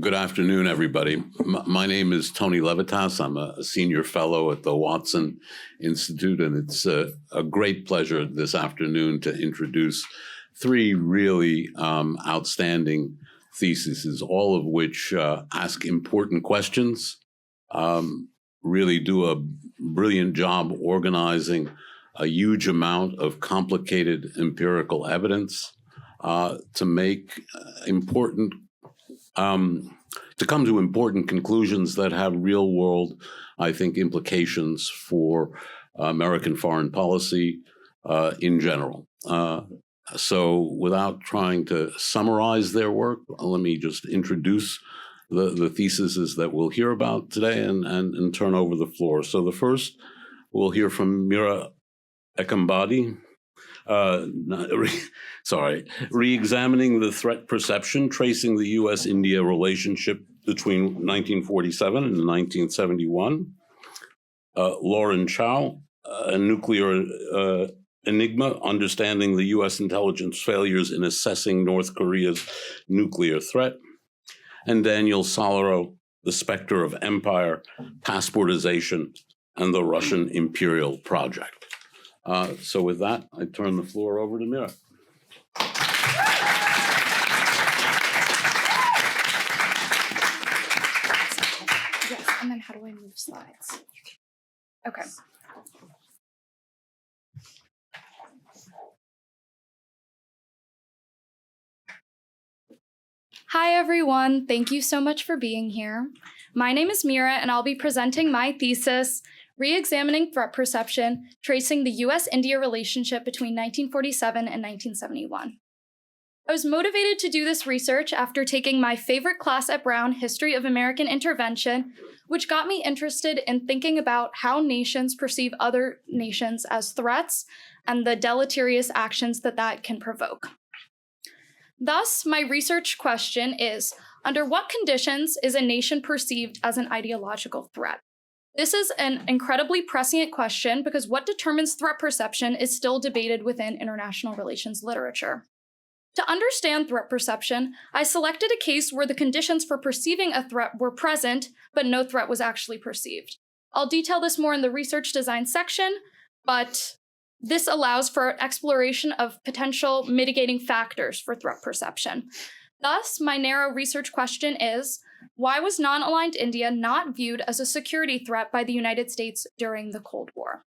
Good afternoon, everybody. My name is Tony Levitas. I'm a senior fellow at the Watson Institute, and it's a great pleasure this afternoon to introduce three really outstanding theses, all of which ask important questions, really do a brilliant job organizing a huge amount of complicated empirical evidence to make to come to important conclusions that have real world, I think, implications for American foreign policy in general. So without trying to summarize their work, let me just introduce the theses that we'll hear about today and turn over the floor. So the first, we'll hear from Mira Ekambadi. Re-examining the threat perception, tracing the U.S.-India relationship between 1947 and 1971. Lauren Chow, a nuclear enigma, understanding the U.S. intelligence failures in assessing North Korea's nuclear threat. And Daniel Solero, the specter of empire, passportization, and the Russian imperial project. So with that, I turn the floor over to Mira. Yes, and then how do I move slides? Okay. Hi, everyone. Thank you so much for being here. My name is Mira, and I'll be presenting my thesis, Re-examining Threat Perception, Tracing the U.S.-India Relationship between 1947 and 1971. I was motivated to do this research after taking my favorite class at Brown, History of American Intervention, which got me interested in thinking about how nations perceive other nations as threats and the deleterious actions that can provoke. Thus, my research question is, under what conditions is a nation perceived as an ideological threat? This is an incredibly prescient question because what determines threat perception is still debated within international relations literature. To understand threat perception, I selected a case where the conditions for perceiving a threat were present, but no threat was actually perceived. I'll detail this more in the research design section, but this allows for exploration of potential mitigating factors for threat perception. Thus, my narrow research question is, why was non-aligned India not viewed as a security threat by the United States during the Cold War?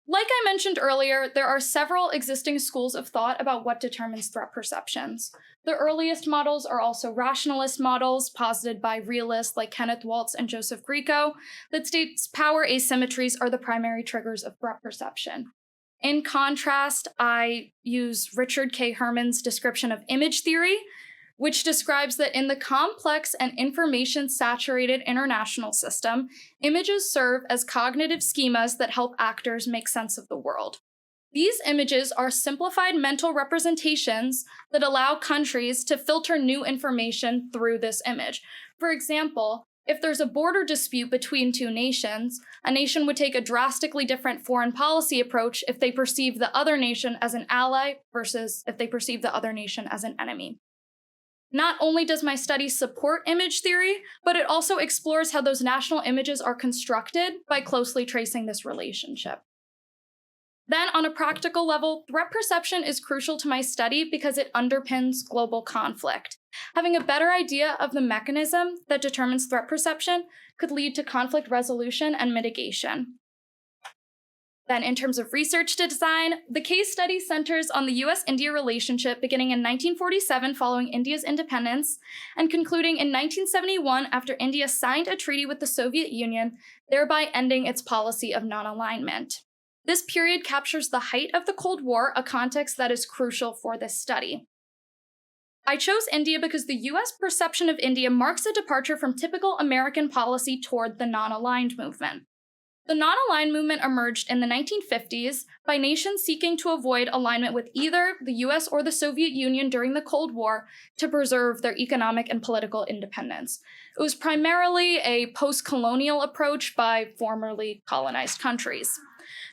Like I mentioned earlier, there are several existing schools of thought about what determines threat perceptions. The earliest models are also rationalist models posited by realists like Kenneth Waltz and Joseph Grieco that states power asymmetries are the primary triggers of threat perception. In contrast, I use Richard K. Herman's description of image theory, which describes that in the complex and information-saturated international system, images serve as cognitive schemas that help actors make sense of the world. These images are simplified mental representations that allow countries to filter new information through this image. For example, if there's a border dispute between two nations, a nation would take a drastically different foreign policy approach if they perceive the other nation as an ally versus if they perceive the other nation as an enemy. Not only does my study support image theory, but it also explores how those national images are constructed by closely tracing this relationship. Then, on a practical level, threat perception is crucial to my study because it underpins global conflict. Having a better idea of the mechanism that determines threat perception could lead to conflict resolution and mitigation. Then, in terms of research design, the case study centers on the US-India relationship beginning in 1947 following India's independence and concluding in 1971 after India signed a treaty with the Soviet Union, thereby ending its policy of non-alignment. This period captures the height of the Cold War, a context that is crucial for this study. I chose India because the US perception of India marks a departure from typical American policy toward the non-aligned movement. The non-aligned movement emerged in the 1950s by nations seeking to avoid alignment with either the US or the Soviet Union during the Cold War to preserve their economic and political independence. It was primarily a post-colonial approach by formerly colonized countries.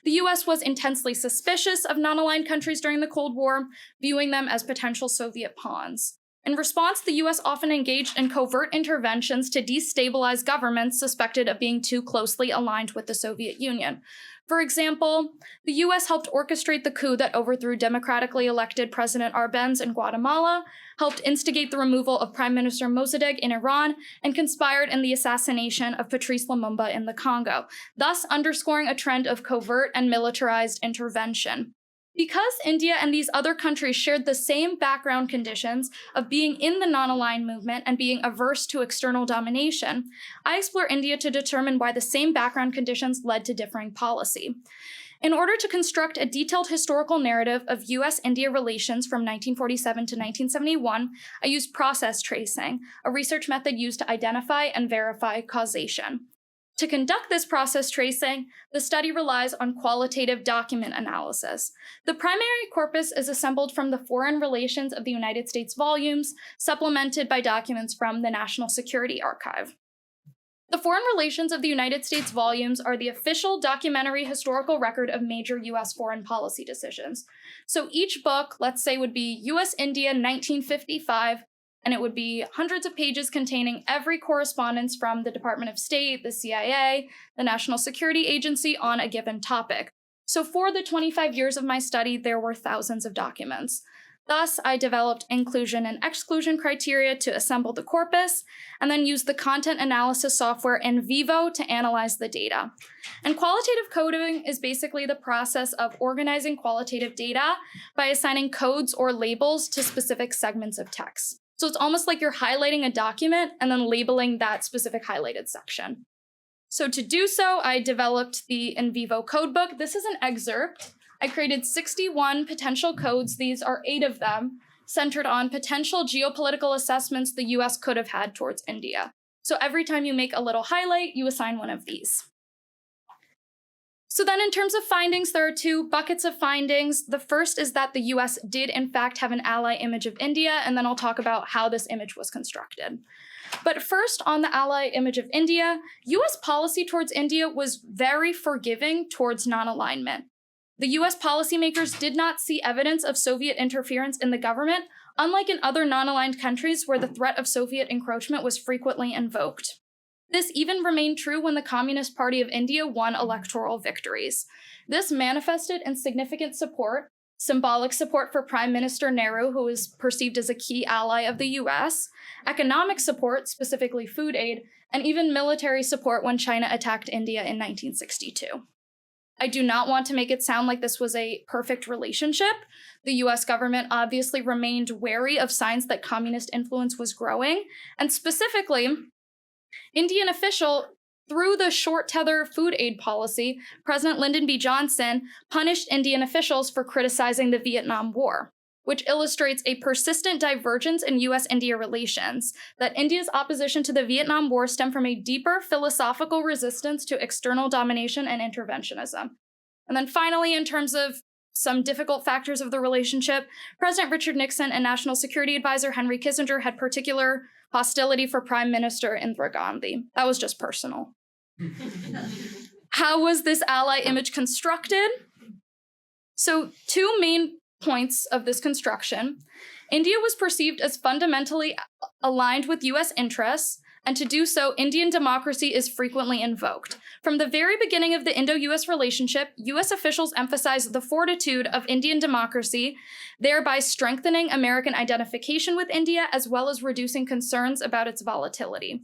The US was intensely suspicious of non-aligned countries during the Cold War, viewing them as potential Soviet pawns. In response, the US often engaged in covert interventions to destabilize governments suspected of being too closely aligned with the Soviet Union. For example, the US helped orchestrate the coup that overthrew democratically elected President Arbenz in Guatemala, helped instigate the removal of Prime Minister Mossadegh in Iran, and conspired in the assassination of Patrice Lumumba in the Congo, thus underscoring a trend of covert and militarized intervention. Because India and these other countries shared the same background conditions of being in the non-aligned movement and being averse to external domination, I explore India to determine why the same background conditions led to differing policy. In order to construct a detailed historical narrative of US-India relations from 1947 to 1971, I used process tracing, a research method used to identify and verify causation. To conduct this process tracing, the study relies on qualitative document analysis. The primary corpus is assembled from the Foreign Relations of the United States volumes, supplemented by documents from the National Security Archive. The Foreign Relations of the United States volumes are the official documentary historical record of major US foreign policy decisions. So each book, let's say, would be US-India 1955, and it would be hundreds of pages containing every correspondence from the Department of State, the CIA, the National Security Agency on a given topic. So for the 25 years of my study, there were thousands of documents. Thus, I developed inclusion and exclusion criteria to assemble the corpus, and then used the content analysis software NVivo to analyze the data. And qualitative coding is basically the process of organizing qualitative data by assigning codes or labels to specific segments of text. So it's almost like you're highlighting a document and then labeling that specific highlighted section. So to do so, I developed the NVivo codebook. This is an excerpt. I created 61 potential codes. These are 8 of them, centered on potential geopolitical assessments the US could have had towards India. So every time you make a little highlight, you assign one of these. So then in terms of findings, there are 2 buckets of findings. The first is that the US did in fact have an ally image of India, and then I'll talk about how this image was constructed. But first, on the ally image of India, US policy towards India was very forgiving towards non-alignment. The US policymakers did not see evidence of Soviet interference in the government, unlike in other non-aligned countries where the threat of Soviet encroachment was frequently invoked. This even remained true when the Communist Party of India won electoral victories. This manifested in significant support, symbolic support for Prime Minister Nehru, who is perceived as a key ally of the US, economic support, specifically food aid, and even military support when China attacked India in 1962. I do not want to make it sound like this was a perfect relationship. The US government obviously remained wary of signs that communist influence was growing, and specifically, Indian official, through the short tether food aid policy, President Lyndon B. Johnson punished Indian officials for criticizing the Vietnam War, which illustrates a persistent divergence in US-India relations, that India's opposition to the Vietnam War stemmed from a deeper philosophical resistance to external domination and interventionism. And then finally, in terms of some difficult factors of the relationship, President Richard Nixon and National Security Advisor Henry Kissinger had particular hostility for Prime Minister Indira Gandhi. That was just personal. How was this ally image constructed? So 2 main points of this construction. India was perceived as fundamentally aligned with US interests, and to do so, Indian democracy is frequently invoked. From the very beginning of the Indo-US relationship, US officials emphasized the fortitude of Indian democracy, thereby strengthening American identification with India as well as reducing concerns about its volatility.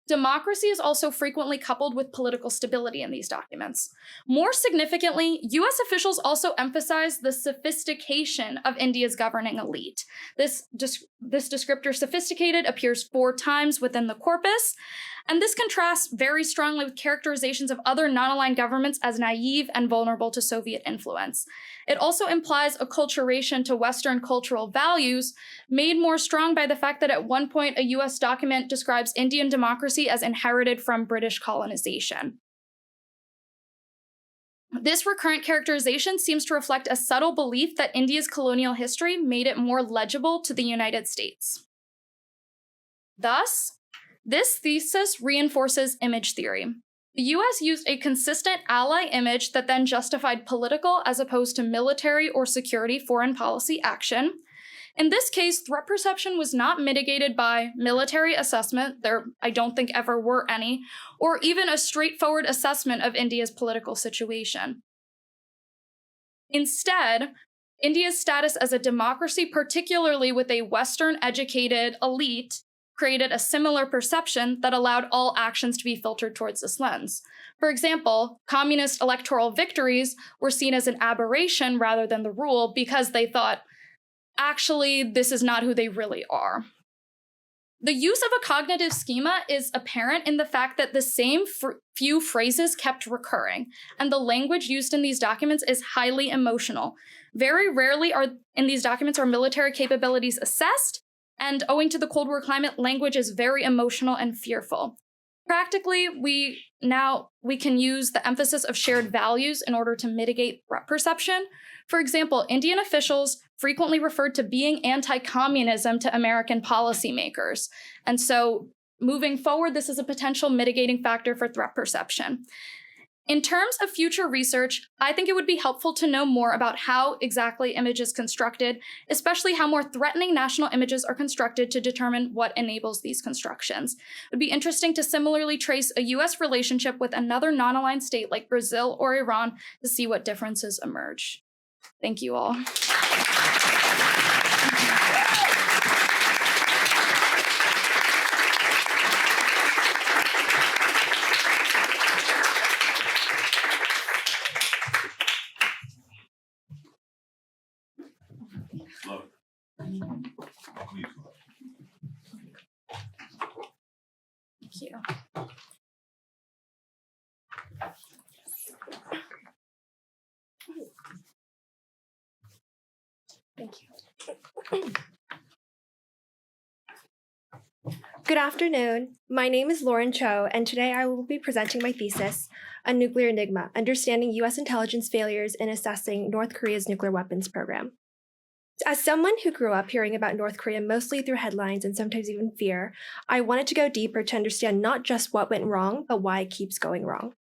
Democracy is also frequently coupled with political stability in these documents. More significantly, US officials also emphasize the sophistication of India's governing elite. This descriptor sophisticated appears 4 times within the corpus, and this contrasts very strongly with characterizations of other non-aligned governments as naive and vulnerable to Soviet influence. It also implies acculturation to Western cultural values, made more strong by the fact that at one point a US document describes Indian democracy as inherited from British colonization. This recurrent characterization seems to reflect a subtle belief that India's colonial history made it more legible to the United States. Thus, this thesis reinforces image theory. The US used a consistent ally image that then justified political as opposed to military or security foreign policy action. In this case, threat perception was not mitigated by military assessment, there I don't think ever were any, or even a straightforward assessment of India's political situation. Instead, India's status as a democracy, particularly with a Western educated elite, created a similar perception that allowed all actions to be filtered towards this lens. For example, communist electoral victories were seen as an aberration rather than the rule because they thought, actually, this is not who they really are. The use of a cognitive schema is apparent in the fact that the same few phrases kept recurring, and the language used in these documents is highly emotional. Very rarely in these documents are military capabilities assessed, and owing to the Cold War climate, language is very emotional and fearful. Practically, we can use the emphasis of shared values in order to mitigate threat perception. For example, Indian officials frequently referred to being anti-communism to American policymakers. And so moving forward, this is a potential mitigating factor for threat perception. In terms of future research, I think it would be helpful to know more about how exactly image is constructed, especially how more threatening national images are constructed to determine what enables these constructions. It would be interesting to similarly trace a US relationship with another non-aligned state like Brazil or Iran to see what differences emerge. Thank you all. Thank you. Thank you. Good afternoon. My name is Lauren Cho, and today I will be presenting my thesis, A Nuclear Enigma, Understanding U.S. Intelligence Failures in Assessing North Korea's Nuclear Weapons Program. As someone who grew up hearing about North Korea mostly through headlines and sometimes even fear, I wanted to go deeper to understand not just what went wrong, but why it keeps going wrong.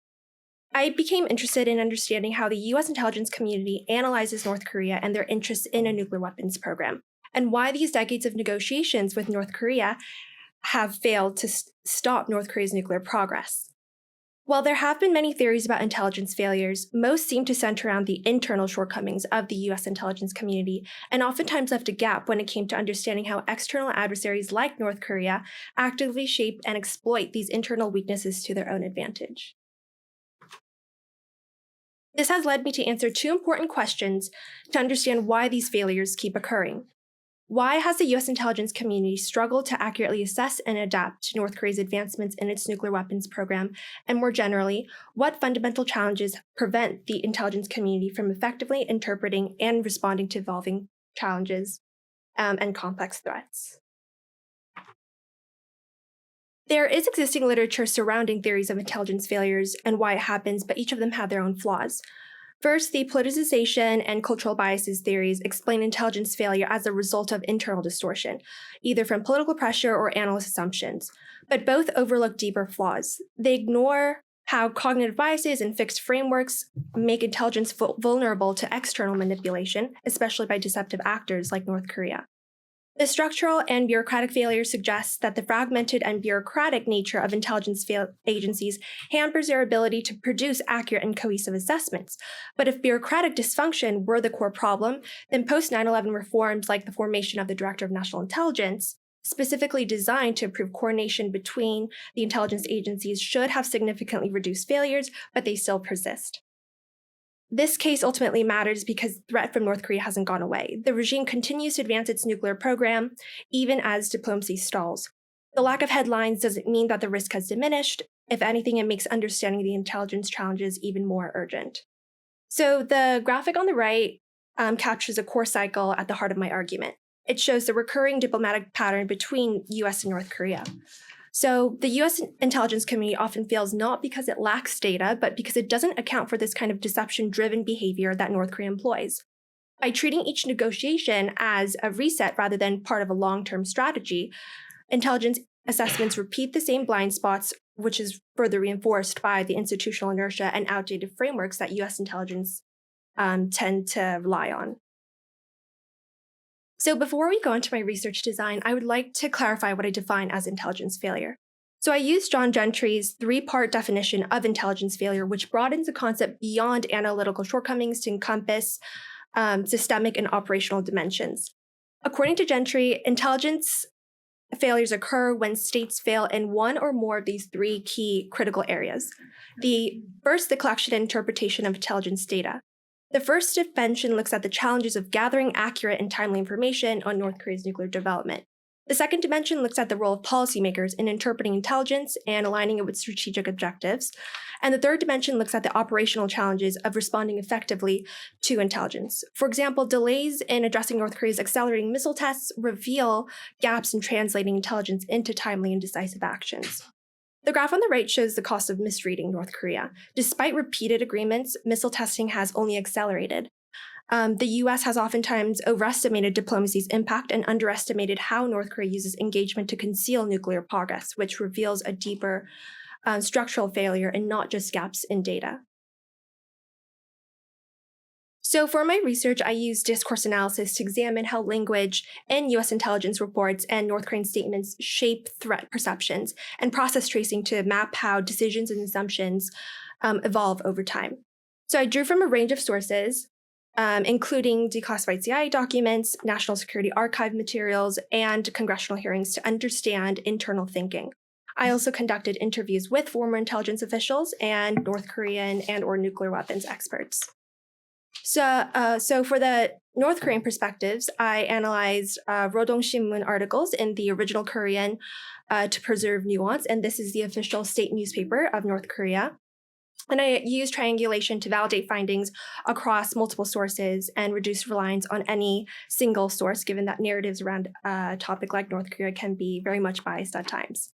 I became interested in understanding how the U.S. intelligence community analyzes North Korea and their interests in a nuclear weapons program, and why these decades of negotiations with North Korea have failed to stop North Korea's nuclear progress. While there have been many theories about intelligence failures, most seem to center around the internal shortcomings of the U.S. intelligence community, and oftentimes left a gap when it came to understanding how external adversaries like North Korea actively shape and exploit these internal weaknesses to their own advantage. This has led me to answer two important questions to understand why these failures keep occurring. Why has the U.S. intelligence community struggled to accurately assess and adapt to North Korea's advancements in its nuclear weapons program? And more generally, what fundamental challenges prevent the intelligence community from effectively interpreting and responding to evolving challenges and complex threats? There is existing literature surrounding theories of intelligence failures and why it happens, but each of them have their own flaws. First, the politicization and cultural biases theories explain intelligence failure as a result of internal distortion, either from political pressure or analyst assumptions, but both overlook deeper flaws. They ignore how cognitive biases and fixed frameworks make intelligence vulnerable to external manipulation, especially by deceptive actors like North Korea. The structural and bureaucratic failure suggests that the fragmented and bureaucratic nature of intelligence agencies hampers their ability to produce accurate and cohesive assessments. But if bureaucratic dysfunction were the core problem, then post-9/11 reforms like the formation of the Director of National Intelligence, specifically designed to improve coordination between the intelligence agencies, should have significantly reduced failures, but they still persist. This case ultimately matters because the threat from North Korea hasn't gone away. The regime continues to advance its nuclear program, even as diplomacy stalls. The lack of headlines doesn't mean that the risk has diminished. If anything, it makes understanding the intelligence challenges even more urgent. So the graphic on the right captures a core cycle at the heart of my argument. It shows the recurring diplomatic pattern between US and North Korea. So the US intelligence community often fails not because it lacks data, but because it doesn't account for this kind of deception-driven behavior that North Korea employs. By treating each negotiation as a reset rather than part of a long-term strategy, intelligence assessments repeat the same blind spots, which is further reinforced by the institutional inertia and outdated frameworks that US intelligence tend to rely on. So before we go into my research design, I would like to clarify what I define as intelligence failure. So I used John Gentry's three-part definition of intelligence failure, which broadens the concept beyond analytical shortcomings to encompass systemic and operational dimensions. According to Gentry, intelligence failures occur when states fail in one or more of these three key critical areas. The collection and interpretation of intelligence data. The first dimension looks at the challenges of gathering accurate and timely information on North Korea's nuclear development. The second dimension looks at the role of policymakers in interpreting intelligence and aligning it with strategic objectives. And the third dimension looks at the operational challenges of responding effectively to intelligence. For example, delays in addressing North Korea's accelerating missile tests reveal gaps in translating intelligence into timely and decisive actions. The graph on the right shows the cost of misreading North Korea. Despite repeated agreements, missile testing has only accelerated. The US has oftentimes overestimated diplomacy's impact and underestimated how North Korea uses engagement to conceal nuclear progress, which reveals a deeper structural failure and not just gaps in data. So for my research, I used discourse analysis to examine how language in US intelligence reports and North Korean statements shape threat perceptions, and process tracing to map how decisions and assumptions evolve over time. So I drew from a range of sources, including declassified CIA documents, National Security Archive materials, and congressional hearings to understand internal thinking. I also conducted interviews with former intelligence officials and North Korean and/or nuclear weapons experts. So for the North Korean perspectives, I analyzed Rodong Shinmun articles in the original Korean to preserve nuance, and this is the official state newspaper of North Korea. And I used triangulation to validate findings across multiple sources and reduce reliance on any single source, given that narratives around a topic like North Korea can be very much biased at times.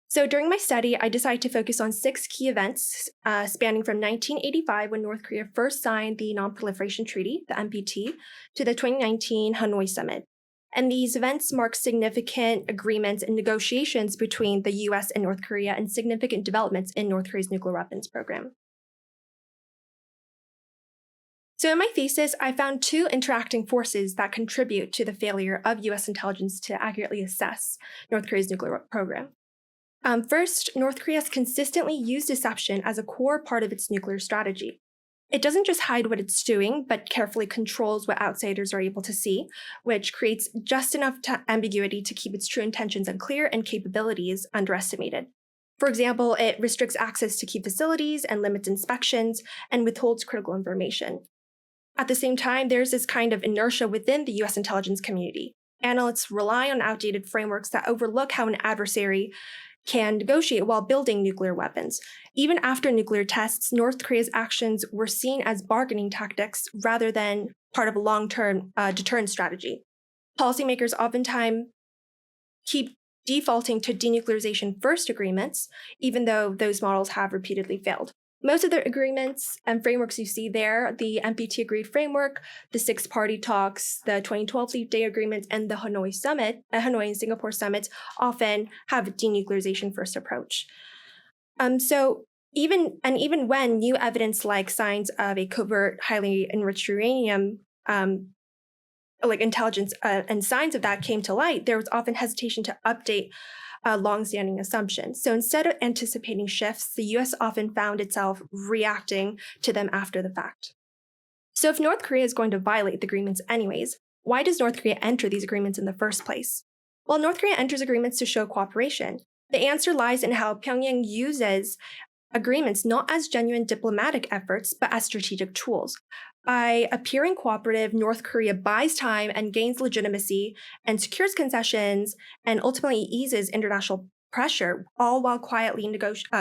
So during my study, I decided to focus on 6 key events spanning from 1985, when North Korea first signed the Non-Proliferation Treaty, the NPT, to the 2019 Hanoi Summit. And these events mark significant agreements and negotiations between the US and North Korea, and significant developments in North Korea's nuclear weapons program. So in my thesis, I found 2 interacting forces that contribute to the failure of US intelligence to accurately assess North Korea's nuclear program. First, North Korea has consistently used deception as a core part of its nuclear strategy. It doesn't just hide what it's doing, but carefully controls what outsiders are able to see, which creates just enough ambiguity to keep its true intentions unclear and capabilities underestimated. For example, it restricts access to key facilities and limits inspections and withholds critical information. At the same time, there's this kind of inertia within the US intelligence community. Analysts rely on outdated frameworks that overlook how an adversary can negotiate while building nuclear weapons. Even after nuclear tests, North Korea's actions were seen as bargaining tactics rather than part of a long-term deterrence strategy. Policymakers oftentimes keep defaulting to denuclearization first agreements, even though those models have repeatedly failed. Most of the agreements and frameworks you see there, the NPT agreed framework, the 6-party talks, the 2012 Leap Day agreements, and the Hanoi and Singapore summits often have a denuclearization first approach. So even when new evidence like signs of a covert, highly enriched uranium, like intelligence and signs of that came to light, there was often hesitation to update longstanding assumptions. So instead of anticipating shifts, the US often found itself reacting to them after the fact. So if North Korea is going to violate the agreements anyways, why does North Korea enter these agreements in the first place? Well, North Korea enters agreements to show cooperation. The answer lies in how Pyongyang uses agreements not as genuine diplomatic efforts, but as strategic tools. By appearing cooperative, North Korea buys time and gains legitimacy and secures concessions and ultimately eases international pressure, all while quietly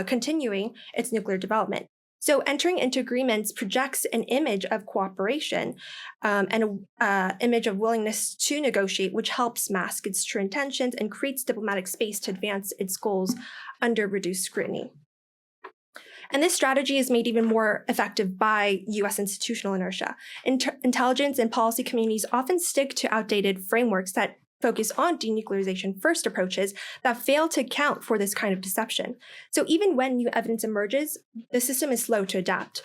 continuing its nuclear development. So entering into agreements projects an image of cooperation and an image of willingness to negotiate, which helps mask its true intentions and creates diplomatic space to advance its goals under reduced scrutiny. And this strategy is made even more effective by US institutional inertia. Intelligence and policy communities often stick to outdated frameworks that focus on denuclearization first approaches that fail to account for this kind of deception. So even when new evidence emerges, the system is slow to adapt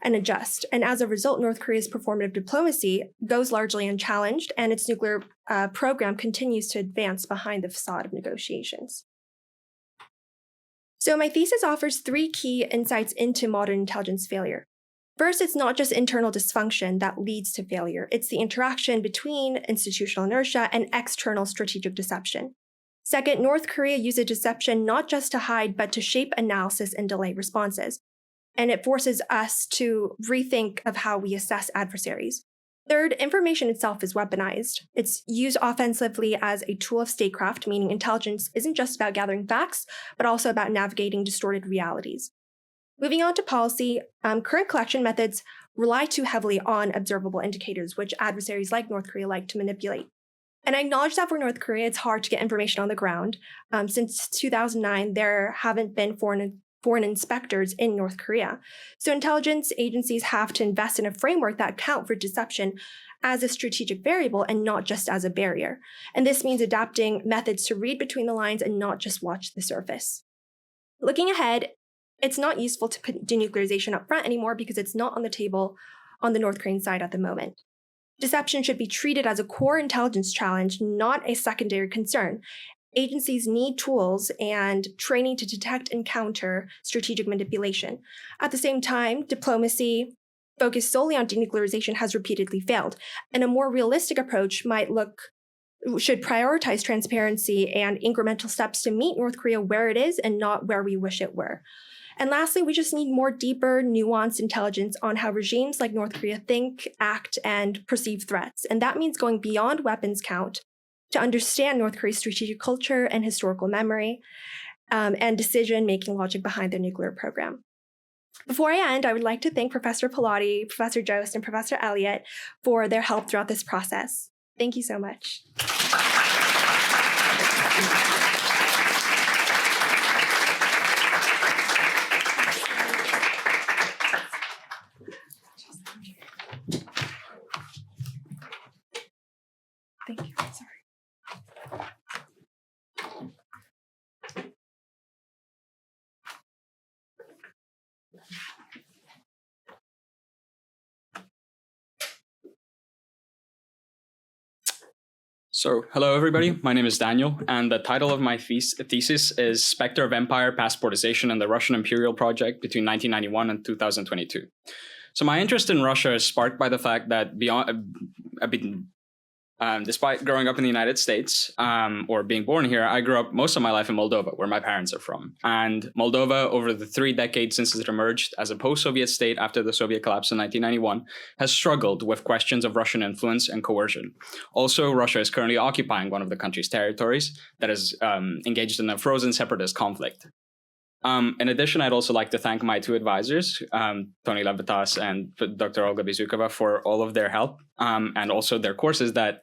and adjust. And as a result, North Korea's performative diplomacy goes largely unchallenged, and its nuclear program continues to advance behind the facade of negotiations. So my thesis offers 3 key insights into modern intelligence failure. First, it's not just internal dysfunction that leads to failure. It's the interaction between institutional inertia and external strategic deception. Second, North Korea uses deception not just to hide, but to shape analysis and delay responses. And it forces us to rethink of how we assess adversaries. Third, information itself is weaponized. It's used offensively as a tool of statecraft, meaning intelligence isn't just about gathering facts, but also about navigating distorted realities. Moving on to policy, current collection methods rely too heavily on observable indicators, which adversaries like North Korea like to manipulate. And I acknowledge that for North Korea, it's hard to get information on the ground. Since 2009, there haven't been foreign inspectors in North Korea. So intelligence agencies have to invest in a framework that account for deception as a strategic variable and not just as a barrier. And this means adapting methods to read between the lines and not just watch the surface. Looking ahead, it's not useful to put denuclearization up front anymore because it's not on the table on the North Korean side at the moment. Deception should be treated as a core intelligence challenge, not a secondary concern. Agencies need tools and training to detect and counter strategic manipulation. At the same time, diplomacy focused solely on denuclearization has repeatedly failed, and a more realistic approach should prioritize transparency and incremental steps to meet North Korea where it is and not where we wish it were. And lastly, we just need more deeper, nuanced intelligence on how regimes like North Korea think, act, and perceive threats. And that means going beyond weapons count to understand North Korea's strategic culture and historical memory, and decision-making logic behind their nuclear program. Before I end, I would like to thank Professor Pilati, Professor Jost, and Professor Elliott for their help throughout this process. Thank you so much. Thank you. Sorry. So, hello everybody, my name is Daniel, and the title of my thesis is Spectre of Empire, Passportization and the Russian Imperial Project between 1991 and 2022. So my interest in Russia is sparked by the fact that despite growing up in the United States, or being born here, I grew up most of my life in Moldova, where my parents are from. And Moldova, over the 3 decades since it emerged as a post-Soviet state after the Soviet collapse in 1991, has struggled with questions of Russian influence and coercion. Also, Russia is currently occupying one of the country's territories that is engaged in a frozen separatist conflict. In addition, I'd also like to thank my 2 advisors, Tony Levitas and Dr. Olga Bizukova, for all of their help, and also their courses that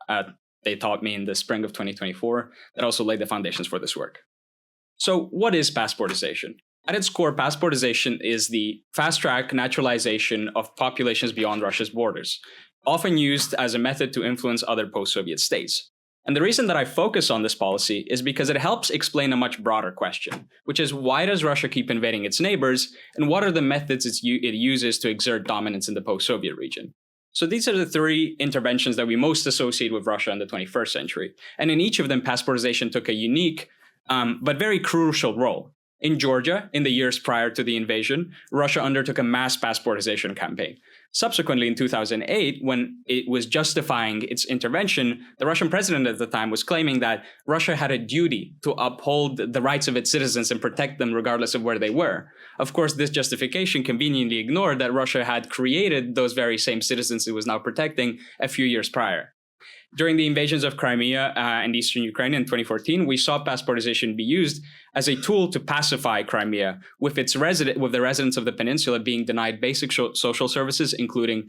they taught me in the spring of 2024 that also laid the foundations for this work. So what is passportization? At its core, passportization is the fast-track naturalization of populations beyond Russia's borders, often used as a method to influence other post-Soviet states. And the reason that I focus on this policy is because it helps explain a much broader question, which is why does Russia keep invading its neighbors, and what are the methods it uses to exert dominance in the post-Soviet region? So these are the 3 interventions that we most associate with Russia in the 21st century. And in each of them, passportization took a unique but very crucial role. In Georgia, in the years prior to the invasion, Russia undertook a mass passportization campaign. Subsequently, in 2008, when it was justifying its intervention, the Russian president at the time was claiming that Russia had a duty to uphold the rights of its citizens and protect them regardless of where they were. Of course, this justification conveniently ignored that Russia had created those very same citizens it was now protecting a few years prior. During the invasions of Crimea and eastern Ukraine in 2014, we saw passportization be used as a tool to pacify Crimea, with the residents of the peninsula being denied basic social services, including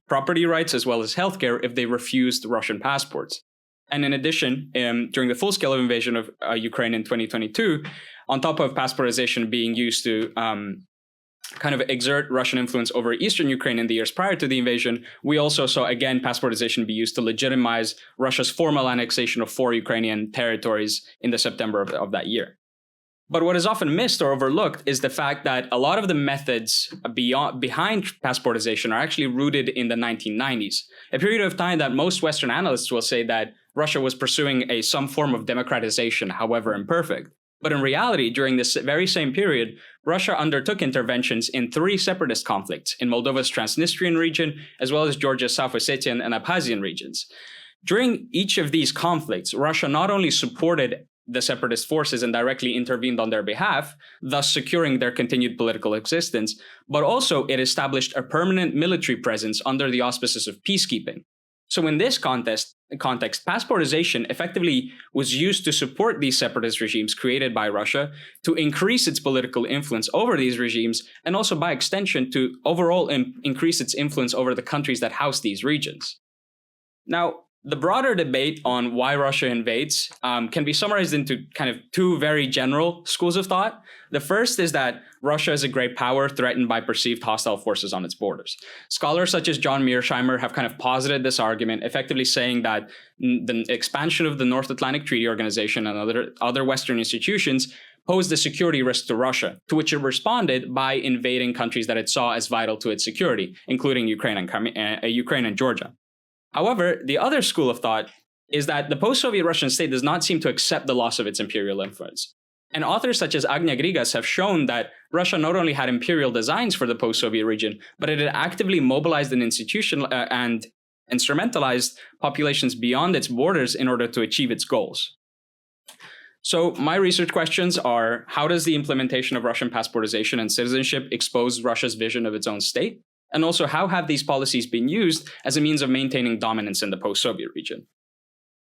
property rights as well as healthcare, if they refused Russian passports. And in addition, during the full-scale invasion of Ukraine in 2022, on top of passportization being used to kind of exert Russian influence over eastern Ukraine in the years prior to the invasion, we also saw, again, passportization be used to legitimize Russia's formal annexation of 4 Ukrainian territories in the September of that year. But what is often missed or overlooked is the fact that a lot of the methods behind passportization are actually rooted in the 1990s, a period of time that most Western analysts will say that Russia was pursuing some form of democratization, however imperfect. But in reality, during this very same period, Russia undertook interventions in 3 separatist conflicts in Moldova's Transnistrian region, as well as Georgia's South Ossetian and Abkhazian regions. During each of these conflicts, Russia not only supported the separatist forces and directly intervened on their behalf, thus securing their continued political existence, but also it established a permanent military presence under the auspices of peacekeeping. So in this context, passportization effectively was used to support these separatist regimes created by Russia, to increase its political influence over these regimes, and also by extension to overall increase its influence over the countries that house these regions. Now, the broader debate on why Russia invades can be summarized into kind of 2 very general schools of thought. The first is that Russia is a great power threatened by perceived hostile forces on its borders. Scholars such as John Mearsheimer have kind of posited this argument, effectively saying that the expansion of the North Atlantic Treaty Organization and other Western institutions posed a security risk to Russia, to which it responded by invading countries that it saw as vital to its security, including Ukraine and Georgia. However, the other school of thought is that the post-Soviet Russian state does not seem to accept the loss of its imperial influence. And authors such as Agnia Grigas have shown that Russia not only had imperial designs for the post-Soviet region, but it had actively mobilized and and instrumentalized populations beyond its borders in order to achieve its goals. So my research questions are, how does the implementation of Russian passportization and citizenship expose Russia's vision of its own state? And also, how have these policies been used as a means of maintaining dominance in the post-Soviet region?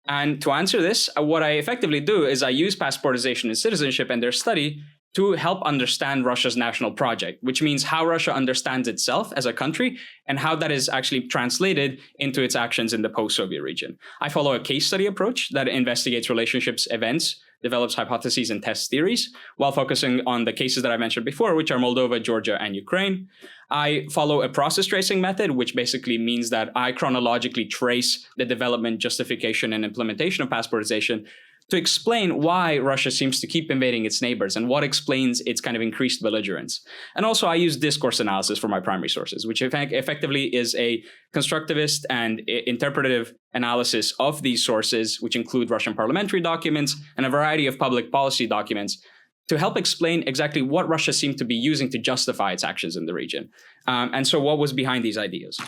And to answer this, what I effectively do is I use passportization and citizenship and their study to help understand Russia's national project, which means how Russia understands itself as a country and how that is actually translated into its actions in the post-Soviet region. I follow a case study approach that investigates relationships, events, develops hypotheses and tests theories, while focusing on the cases that I mentioned before, which are Moldova, Georgia, and Ukraine. I follow a process tracing method, which basically means that I chronologically trace the development, justification, and implementation of passportization to explain why Russia seems to keep invading its neighbors and what explains its kind of increased belligerence. And also I use discourse analysis for my primary sources, which effectively is a constructivist and interpretative analysis of these sources, which include Russian parliamentary documents and a variety of public policy documents, to help explain exactly what Russia seemed to be using to justify its actions in the region. And so what was behind these ideas?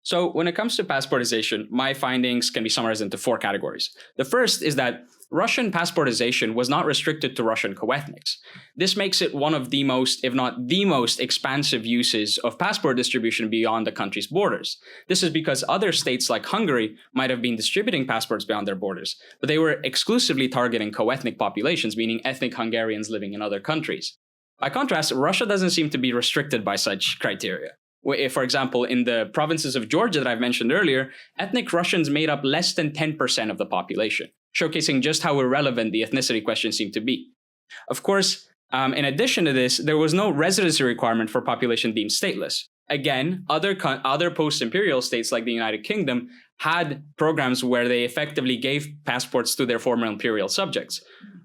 So when it comes to passportization, my findings can be summarized into 4 categories. The first is that Russian passportization was not restricted to Russian co-ethnics. This makes it one of the most, if not the most, expansive uses of passport distribution beyond the country's borders. This is because other states like Hungary might have been distributing passports beyond their borders, but they were exclusively targeting co-ethnic populations, meaning ethnic Hungarians living in other countries. By contrast, Russia doesn't seem to be restricted by such criteria. For example, in the provinces of Georgia that I've mentioned earlier, ethnic Russians made up less than 10% of the population, showcasing just how irrelevant the ethnicity question seemed to be. Of course, in addition to this, there was no residency requirement for population deemed stateless. Again, other post-imperial states like the United Kingdom had programs where they effectively gave passports to their former imperial subjects.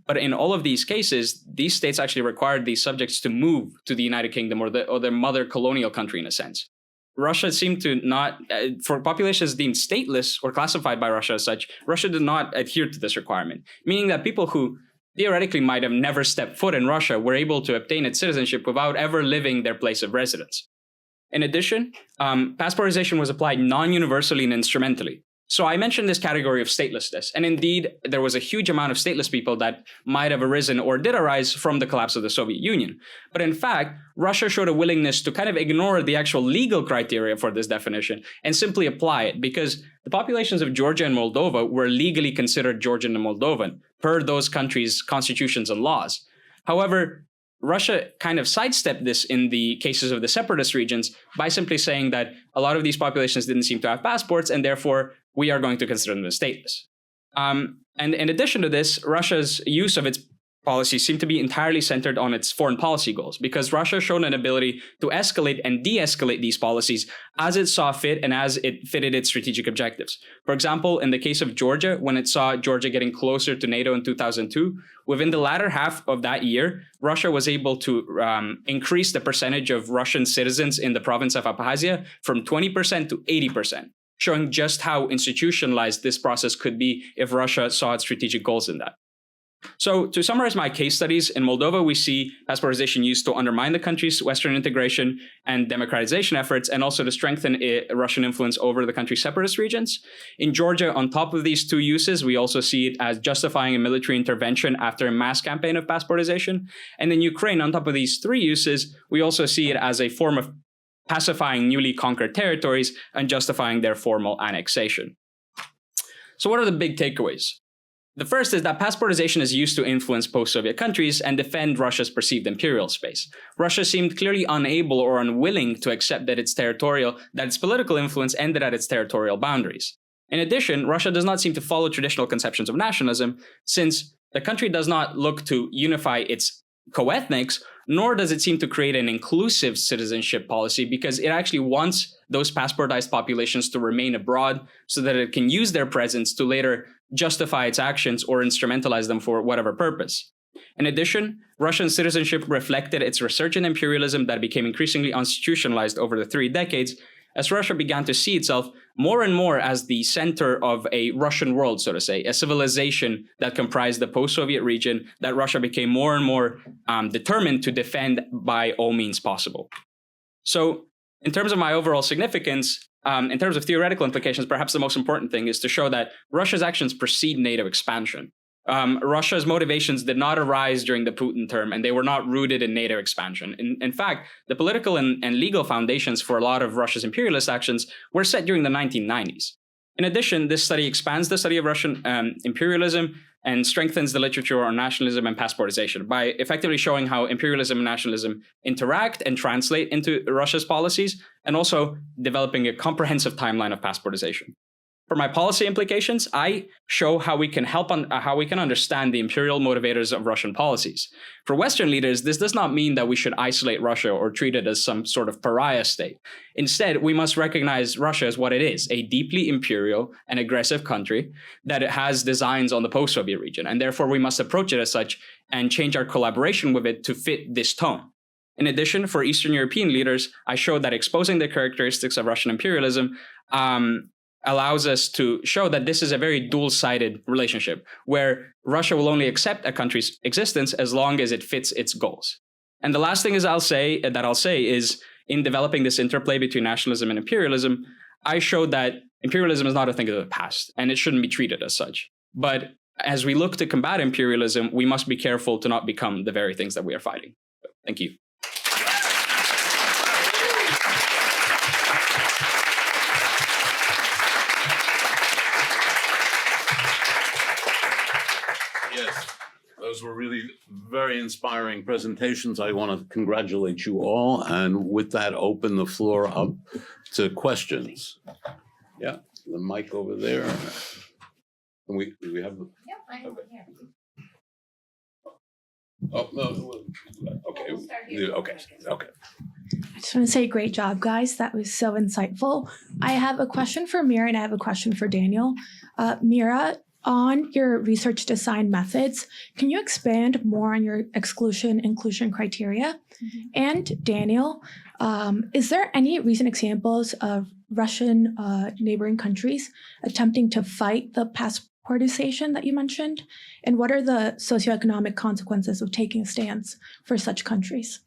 But in all of these cases, these states actually required these subjects to move to the United Kingdom or their mother colonial country in a sense. Russia seemed to not, for populations deemed stateless or classified by Russia as such, Russia did not adhere to this requirement, meaning that people who theoretically might have never stepped foot in Russia were able to obtain its citizenship without ever leaving their place of residence. In addition, passportization was applied non-universally and instrumentally. So I mentioned this category of statelessness, and indeed, there was a huge amount of stateless people that might have arisen or did arise from the collapse of the Soviet Union. But in fact, Russia showed a willingness to kind of ignore the actual legal criteria for this definition and simply apply it, because the populations of Georgia and Moldova were legally considered Georgian and Moldovan per those countries' constitutions and laws. However, Russia kind of sidestepped this in the cases of the separatist regions by simply saying that a lot of these populations didn't seem to have passports, and therefore we are going to consider them as stateless. And in addition to this, Russia's use of its policies seem to be entirely centered on its foreign policy goals, because Russia has shown an ability to escalate and de-escalate these policies as it saw fit and as it fitted its strategic objectives. For example, in the case of Georgia, when it saw Georgia getting closer to NATO in 2002, within the latter half of that year, Russia was able to increase the percentage of Russian citizens in the province of Abkhazia from 20% to 80%, showing just how institutionalized this process could be if Russia saw its strategic goals in that. So to summarize my case studies, in Moldova, we see passportization used to undermine the country's Western integration and democratization efforts, and also to strengthen Russian influence over the country's separatist regions. In Georgia, on top of these two uses, we also see it as justifying a military intervention after a mass campaign of passportization. And in Ukraine, on top of these three uses, we also see it as a form of pacifying newly conquered territories and justifying their formal annexation. So what are the big takeaways? The first is that passportization is used to influence post-Soviet countries and defend Russia's perceived imperial space. Russia seemed clearly unable or unwilling to accept that its political influence ended at its territorial boundaries. In addition, Russia does not seem to follow traditional conceptions of nationalism, since the country does not look to unify its co-ethnics, nor does it seem to create an inclusive citizenship policy, because it actually wants those passportized populations to remain abroad so that it can use their presence to later justify its actions or instrumentalize them for whatever purpose. In addition, Russian citizenship reflected its resurgent imperialism that became increasingly institutionalized over the 3 decades, as Russia began to see itself more and more as the center of a Russian world, so to say, a civilization that comprised the post-Soviet region that Russia became more and more determined to defend by all means possible. So in terms of my overall significance, in terms of theoretical implications, perhaps the most important thing is to show that Russia's actions precede NATO expansion. Russia's motivations did not arise during the Putin term, and they were not rooted in NATO expansion. In fact, the political and legal foundations for a lot of Russia's imperialist actions were set during the 1990s. In addition, this study expands the study of Russian imperialism and strengthens the literature on nationalism and passportization by effectively showing how imperialism and nationalism interact and translate into Russia's policies, and also developing a comprehensive timeline of passportization. For my policy implications, I show how we can understand the imperial motivators of Russian policies. For Western leaders, this does not mean that we should isolate Russia or treat it as some sort of pariah state. Instead, we must recognize Russia as what it is, a deeply imperial and aggressive country that has designs on the post-Soviet region, and therefore we must approach it as such and change our collaboration with it to fit this tone. In addition, for Eastern European leaders, I showed that exposing the characteristics of Russian imperialism allows us to show that this is a very dual-sided relationship, where Russia will only accept a country's existence as long as it fits its goals. And the last thing I'll say is, in developing this interplay between nationalism and imperialism, I showed that imperialism is not a thing of the past, and it shouldn't be treated as such. But as we look to combat imperialism, we must be careful to not become the very things that we are fighting. Thank you. Yes, those were really very inspiring presentations. I want to congratulate you all, and with that, open the floor up to questions. Yeah, the mic over there. Do we have the? Yep, I have one here. Oh, no, okay, We'll start here. okay. I just want to say great job, guys. That was so insightful. I have a question for Mira and I have a question for Daniel. Mira, on your research design methods, can you expand more on your exclusion-inclusion criteria? Mm-hmm. And Daniel, is there any recent examples of Russian neighboring countries attempting to fight the passportization that you mentioned? And what are the socioeconomic consequences of taking a stance for such countries?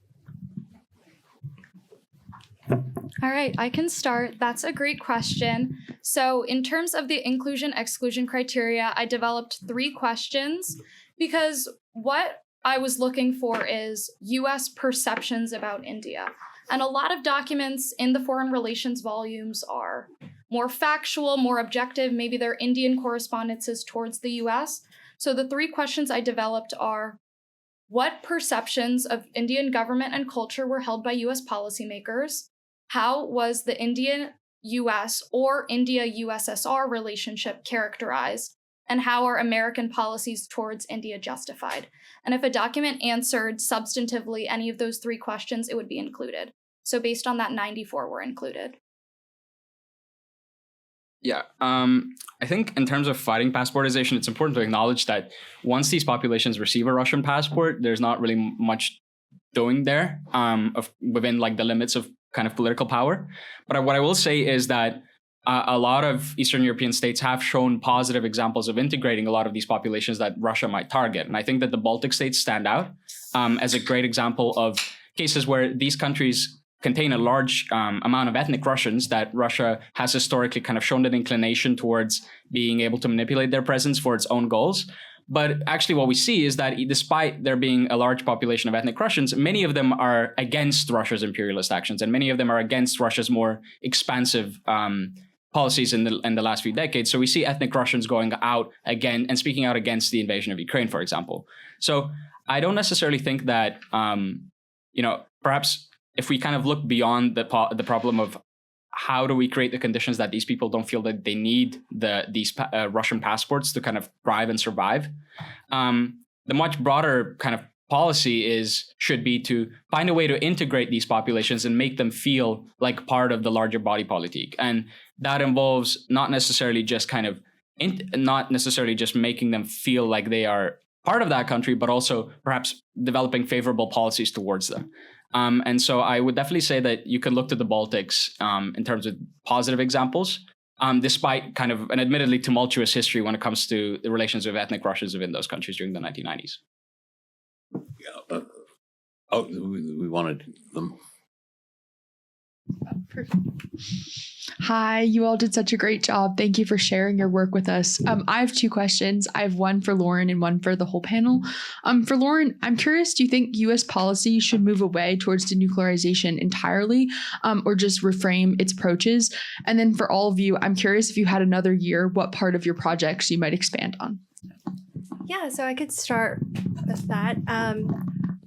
All right, I can start. That's a great question. So in terms of the inclusion-exclusion criteria, I developed 3 questions because what I was looking for is US perceptions about India. And a lot of documents in the foreign relations volumes are more factual, more objective. Maybe they're Indian correspondences towards the US. So the 3 questions I developed are: what perceptions of Indian government and culture were held by US policymakers? How was the Indian-US or India-USSR relationship characterized? And how are American policies towards India justified? And if a document answered substantively any of those three questions, it would be included. So based on that, 94 were included. Yeah, I think in terms of fighting passportization, it's important to acknowledge that once these populations receive a Russian passport, there's not really much doing there within like the limits of kind of political power. But what I will say is that a lot of Eastern European states have shown positive examples of integrating a lot of these populations that Russia might target. And I think that the Baltic states stand out as a great example of cases where these countries contain a large amount of ethnic Russians that Russia has historically kind of shown an inclination towards being able to manipulate their presence for its own goals. But actually what we see is that despite there being a large population of ethnic Russians, many of them are against Russia's imperialist actions, and many of them are against Russia's more expansive policies in the last few decades. So we see ethnic Russians going out again and speaking out against the invasion of Ukraine, for example. So I don't necessarily think that, perhaps if we kind of look beyond the problem of how do we create the conditions that these people don't feel that they need these Russian passports to kind of thrive and survive, the much broader kind of policy should be to find a way to integrate these populations and make them feel like part of the larger body politic. And that involves not necessarily just making them feel like they are part of that country, but also perhaps developing favorable policies towards them. And so I would definitely say that you can look to the Baltics in terms of positive examples, despite kind of an admittedly tumultuous history when it comes to the relations with ethnic Russians within those countries during the 1990s. Yeah. We wanted them. Hi, you all did such a great job. Thank you for sharing your work with us. I have two questions. I have one for Lauren and one for the whole panel. For Lauren, I'm curious, do you think U.S. policy should move away towards denuclearization entirely, or just reframe its approaches? And then for all of you, I'm curious if you had another year, what part of your projects you might expand on? Yeah, so I could start with that.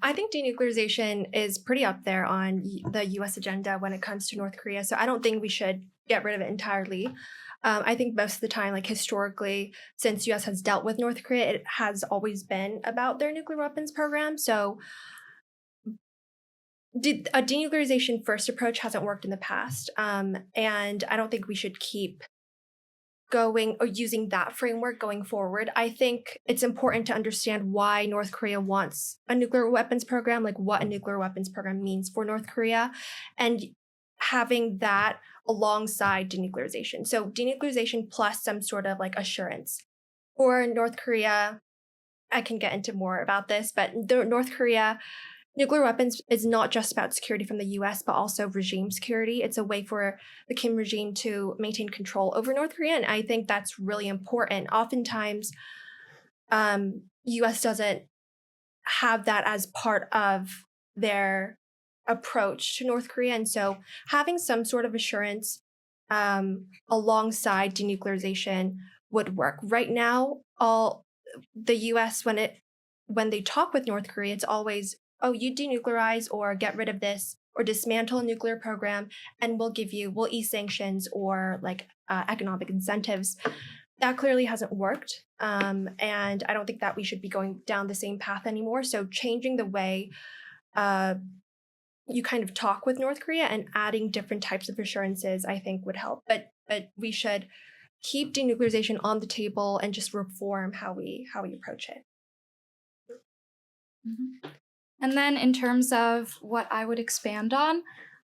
I think denuclearization is pretty up there on the U.S. agenda when it comes to North Korea. So I don't think we should get rid of it entirely. I think most of the time, like historically, since U.S. has dealt with North Korea, it has always been about their nuclear weapons program. So a denuclearization first approach hasn't worked in the past. And I don't think we should keep going or using that framework going forward. I think it's important to understand why North Korea wants a nuclear weapons program, like what a nuclear weapons program means for North Korea, and having that alongside denuclearization. So denuclearization plus some sort of like assurance. For North Korea, I can get into more about this, but North Korea, nuclear weapons is not just about security from the US, but also regime security. It's a way for the Kim regime to maintain control over North Korea. And I think that's really important. Oftentimes, US doesn't have that as part of their approach to North Korea. And so having some sort of assurance alongside denuclearization would work. Right now, the US, when they talk with North Korea, it's always, oh, you denuclearize or get rid of this or dismantle a nuclear program, and we'll ease sanctions or like economic incentives. That clearly hasn't worked. And I don't think that we should be going down the same path anymore. So changing the way you kind of talk with North Korea and adding different types of assurances, I think would help. But we should keep denuclearization on the table and just reform how we approach it. Mm-hmm. And then in terms of what I would expand on,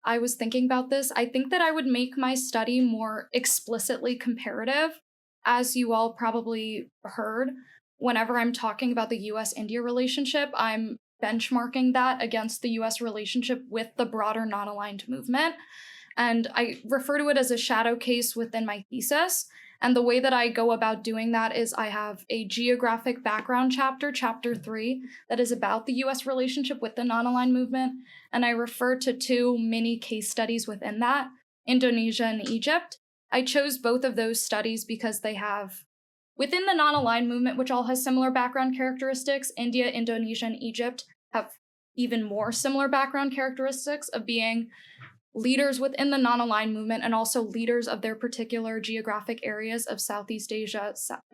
I was thinking about this. I think that I would make my study more explicitly comparative. As you all probably heard, whenever I'm talking about the US-India relationship, I'm benchmarking that against the US relationship with the broader non-aligned movement. And I refer to it as a shadow case within my thesis. And the way that I go about doing that is I have a geographic background chapter, chapter 3, that is about the US relationship with the non-aligned movement. And I refer to 2 mini case studies within that, Indonesia and Egypt. I chose both of those studies because they have, within the non-aligned movement, which all has similar background characteristics, India, Indonesia, and Egypt have even more similar background characteristics of being leaders within the non-aligned movement and also leaders of their particular geographic areas of Southeast Asia,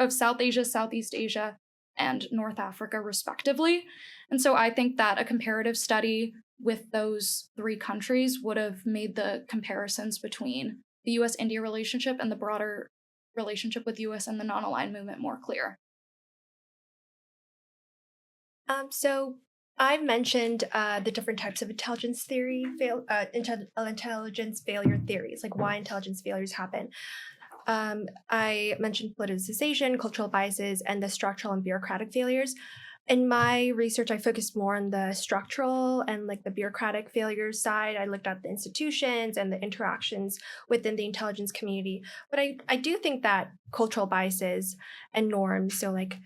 Southeast Asia, and North Africa, respectively. And so I think that a comparative study with those three countries would have made the comparisons between the US-India relationship and the broader relationship with US and the non-aligned movement more clear. So I've mentioned the different types of intelligence intelligence failure theories, like why intelligence failures happen. I mentioned politicization, cultural biases, and the structural and bureaucratic failures. In my research, I focused more on the structural and like the bureaucratic failures side. I looked at the institutions and the interactions within the intelligence community. But I do think that cultural biases and norms, so like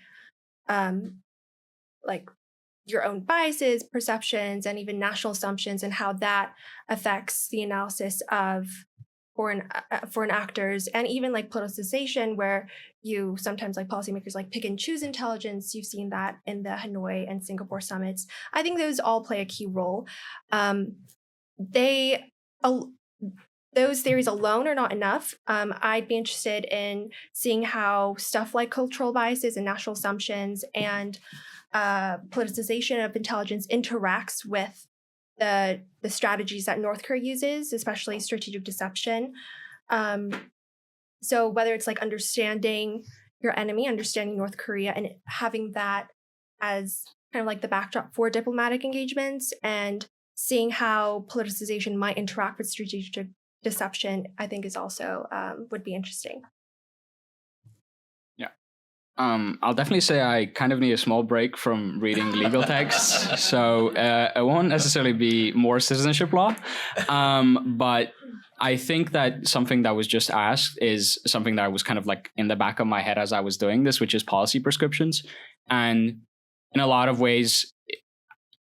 your own biases, perceptions, and even national assumptions, and how that affects the analysis of foreign actors, and even like politicization, where you sometimes like policymakers like pick and choose intelligence. You've seen that in the Hanoi and Singapore summits. I think those all play a key role. Those theories alone are not enough. I'd be interested in seeing how stuff like cultural biases and national assumptions and politicization of intelligence interacts with the strategies that North Korea uses, especially strategic deception. So whether it's like understanding your enemy, understanding North Korea, and having that as kind of like the backdrop for diplomatic engagements, and seeing how politicization might interact with strategic deception, I think is also would be interesting. I'll definitely say I kind of need a small break from reading legal texts, so it won't necessarily be more citizenship law, but I think that something that was just asked is something that was kind of like in the back of my head as I was doing this, which is policy prescriptions. And in a lot of ways,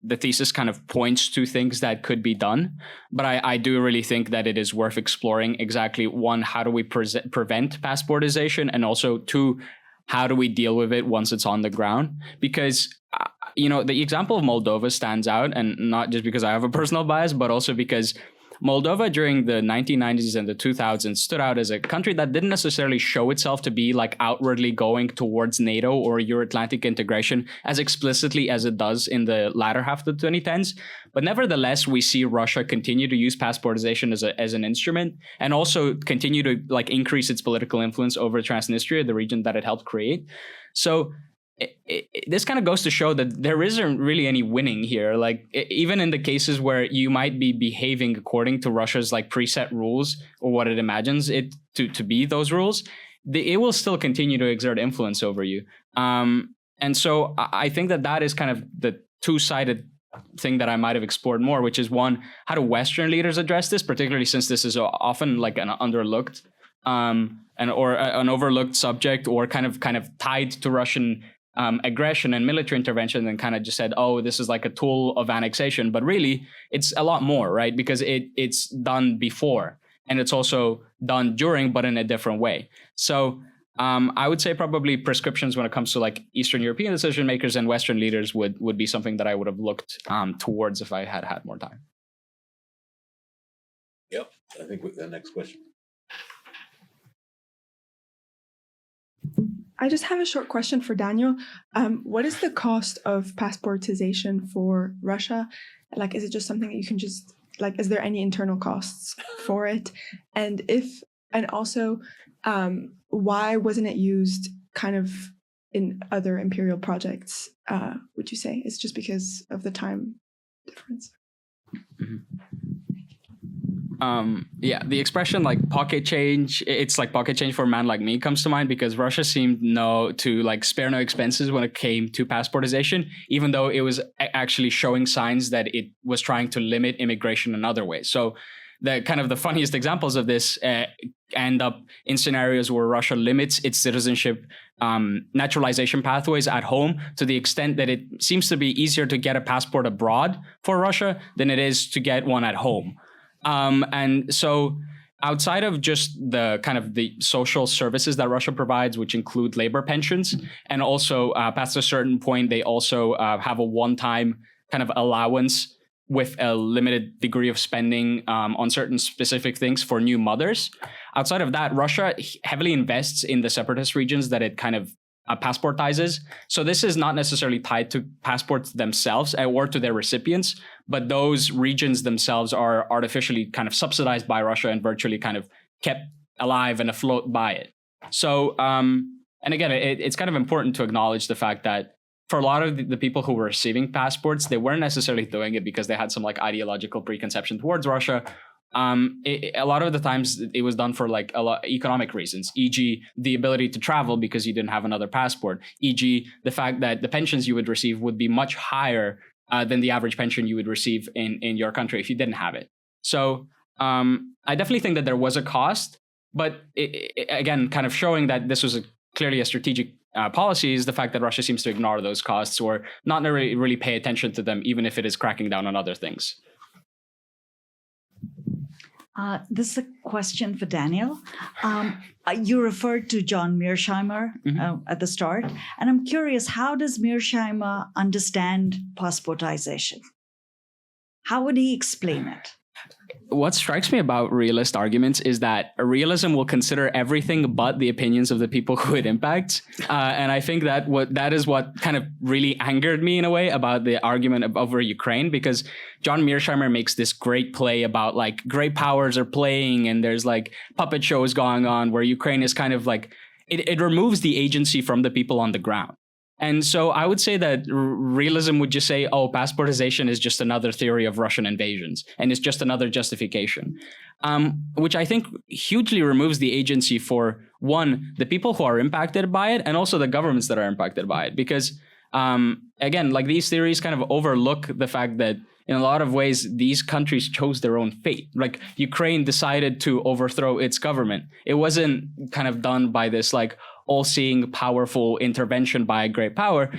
the thesis kind of points to things that could be done, but I do really think that it is worth exploring exactly, one, how do we prevent passportization, and also two, how do we deal with it once it's on the ground? Because, the example of Moldova stands out, and not just because I have a personal bias, but also because Moldova during the 1990s and the 2000s stood out as a country that didn't necessarily show itself to be like outwardly going towards NATO or Euro-Atlantic integration as explicitly as it does in the latter half of the 2010s. But nevertheless, we see Russia continue to use passportization as an instrument, and also continue to like increase its political influence over Transnistria, the region that it helped create. So this kind of goes to show that there isn't really any winning here. Like even in the cases where you might be behaving according to Russia's like preset rules or what it imagines it to be those rules, it will still continue to exert influence over you. And so I think that is kind of the two-sided thing that I might have explored more, which is one, how do Western leaders address this, particularly since this is often like an underlooked or an overlooked subject, or kind of tied to Russian aggression and military intervention, and kind of just said, oh, this is like a tool of annexation. But really, it's a lot more, right? Because it's done before, and it's also done during, but in a different way. So I would say probably prescriptions when it comes to like Eastern European decision makers and Western leaders would be something that I would have looked towards if I had more time. Yep. I think with the next question. I just have a short question for Daniel. What is the cost of passportization for Russia? Like, is it just something that you can just, like, is there any internal costs for it? And also, why wasn't it used kind of in other imperial projects, would you say? It's just because of the time difference? Mm-hmm. The expression like pocket change, it's like pocket change for a man like me comes to mind, because Russia seemed to like spare no expenses when it came to passportization, even though it was actually showing signs that it was trying to limit immigration in other ways. So the kind of the funniest examples of this end up in scenarios where Russia limits its citizenship naturalization pathways at home, to the extent that it seems to be easier to get a passport abroad for Russia than it is to get one at home. And so outside of just the kind of the social services that Russia provides, which include labor pensions, and also past a certain point, they also have a one-time kind of allowance with a limited degree of spending on certain specific things for new mothers. Outside of that, Russia heavily invests in the separatist regions that it kind of passportizes. So this is not necessarily tied to passports themselves or to their recipients, but those regions themselves are artificially kind of subsidized by Russia and virtually kind of kept alive and afloat by it. So, and again, it's kind of important to acknowledge the fact that for a lot of the people who were receiving passports, they weren't necessarily doing it because they had some like ideological preconception towards Russia. A lot of the times it was done for like economic reasons, e.g. the ability to travel because you didn't have another passport, e.g. the fact that the pensions you would receive would be much higher than the average pension you would receive in your country if you didn't have it. So I definitely think that there was a cost, but again, kind of showing that this was clearly a strategic policy is the fact that Russia seems to ignore those costs or not really pay attention to them, even if it is cracking down on other things. This is a question for Daniel. You referred to John Mearsheimer at the start, and I'm curious, how does Mearsheimer understand passportization? How would he explain it? What strikes me about realist arguments is that realism will consider everything but the opinions of the people who it impacts. And I think that is what kind of really angered me in a way about the argument over Ukraine, because John Mearsheimer makes this great play about like great powers are playing and there's like puppet shows going on where Ukraine is kind of like, it removes the agency from the people on the ground. And so I would say that realism would just say, oh, passportization is just another theory of Russian invasions, and it's just another justification, which I think hugely removes the agency for, one, the people who are impacted by it, and also the governments that are impacted by it. Because, again, like these theories kind of overlook the fact that in a lot of ways, these countries chose their own fate. Like Ukraine decided to overthrow its government. It wasn't kind of done by this like all-seeing, powerful intervention by a great power.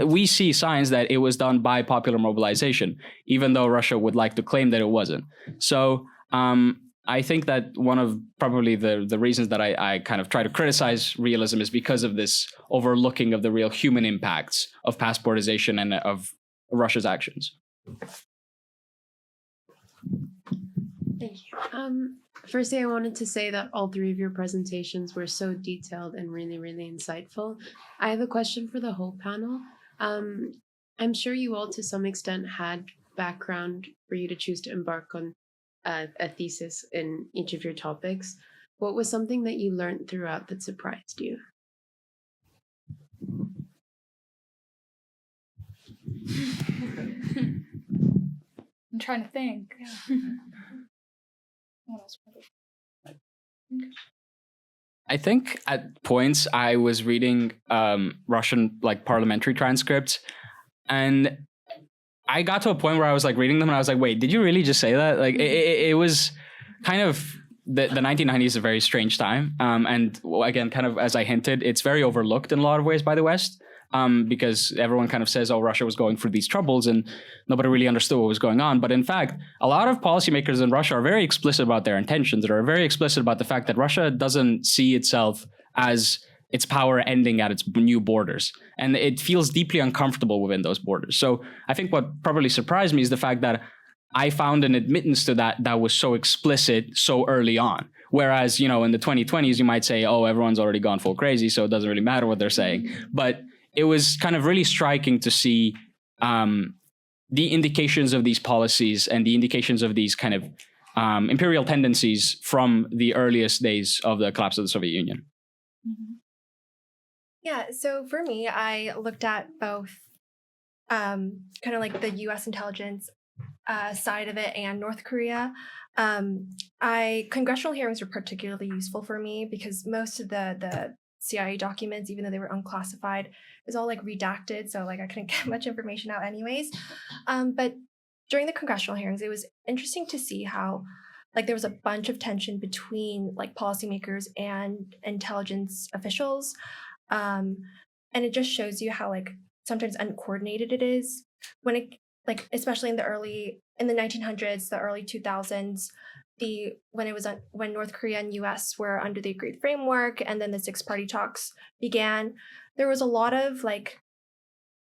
We see signs that it was done by popular mobilization, even though Russia would like to claim that it wasn't. So I think that one of probably the reasons that I kind of try to criticize realism is because of this overlooking of the real human impacts of passportization and of Russia's actions. Thank you. Firstly, I wanted to say that all three of your presentations were so detailed and really, really insightful. I have a question for the whole panel. I'm sure you all, to some extent, had background for you to choose to embark on a thesis in each of your topics. What was something that you learned throughout that surprised you? I'm trying to think. What else? I think at points I was reading Russian like parliamentary transcripts, and I got to a point where I was like reading them and I was like, wait, did you really just say that? Like it was kind of the 1990s is a very strange time. And again, kind of as I hinted, it's very overlooked in a lot of ways by the West. Because everyone kind of says, oh, Russia was going through these troubles and nobody really understood what was going on. But in fact, a lot of policymakers in Russia are very explicit about their intentions. They are very explicit about the fact that Russia doesn't see itself as its power ending at its new borders. And it feels deeply uncomfortable within those borders. So I think what probably surprised me is the fact that I found an admittance to that was so explicit so early on. Whereas, in the 2020s, you might say, oh, everyone's already gone full crazy, so it doesn't really matter what they're saying. But it was kind of really striking to see the indications of these policies and the indications of these kind of imperial tendencies from the earliest days of the collapse of the Soviet Union. Yeah, so for me, I looked at both kind of like the US intelligence side of it and North Korea. Congressional hearings were particularly useful for me because most of the CIA documents, even though they were unclassified, is all like redacted, so like I couldn't get much information out anyways. But during the congressional hearings, it was interesting to see how like there was a bunch of tension between like policymakers and intelligence officials. And it just shows you how like sometimes uncoordinated it is when it like especially in the 1900s, the early 2000s, when North Korea and US were under the agreed framework and then the six-party talks began, there was a lot of like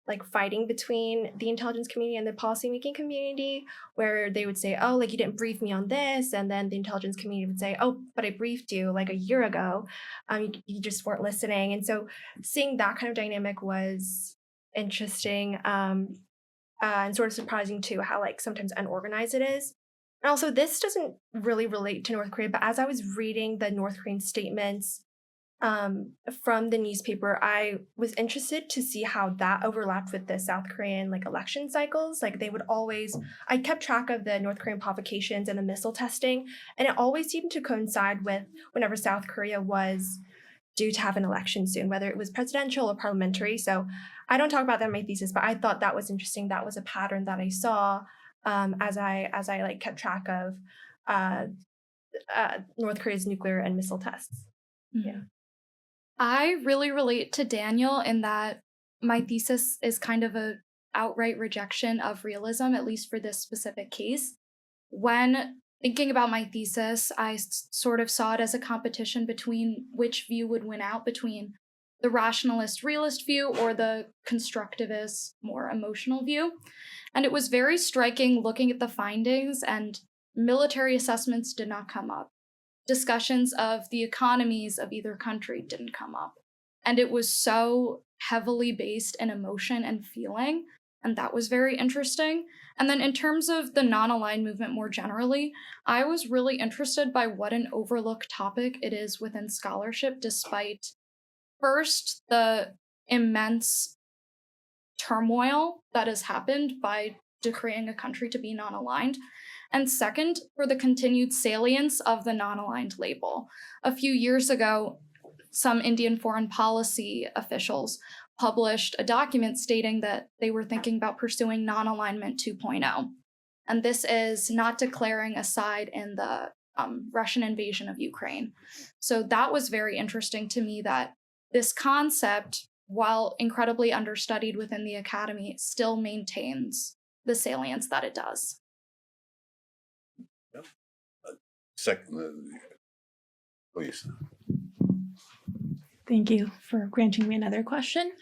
like fighting between the intelligence community and the policymaking community, where they would say, oh, like you didn't brief me on this, and then the intelligence community would say, oh, but I briefed you like a year ago, you just weren't listening. And so seeing that kind of dynamic was interesting, and sort of surprising too, how like sometimes unorganized it is. And also, this doesn't really relate to North Korea, but as I was reading the North Korean statements from the newspaper, I was interested to see how that overlapped with the South Korean like election cycles. Like they would always, I kept track of the North Korean provocations and the missile testing, and it always seemed to coincide with whenever South Korea was due to have an election soon, whether it was presidential or parliamentary. So I don't talk about that in my thesis, but I thought that was interesting. That was a pattern that I saw as I like kept track of North Korea's nuclear and missile tests. Yeah. I really relate to Daniel in that my thesis is kind of a outright rejection of realism, at least for this specific case. When thinking about my thesis, I sort of saw it as a competition between which view would win out, between the rationalist realist view or the constructivist, more emotional view. And it was very striking looking at the findings, and military assessments did not come up. Discussions of the economies of either country didn't come up. And it was so heavily based in emotion and feeling, and that was very interesting. And then in terms of the non-aligned movement more generally, I was really interested by what an overlooked topic it is within scholarship, despite first the immense turmoil that has happened by decreeing a country to be non-aligned, and second, for the continued salience of the non-aligned label. A few years ago, some Indian foreign policy officials published a document stating that they were thinking about pursuing non-alignment 2.0. And this is not declaring a side in the Russian invasion of Ukraine. So that was very interesting to me, that this concept, while incredibly understudied within the academy, still maintains the salience that it does. Second, please. Thank you for granting me another question.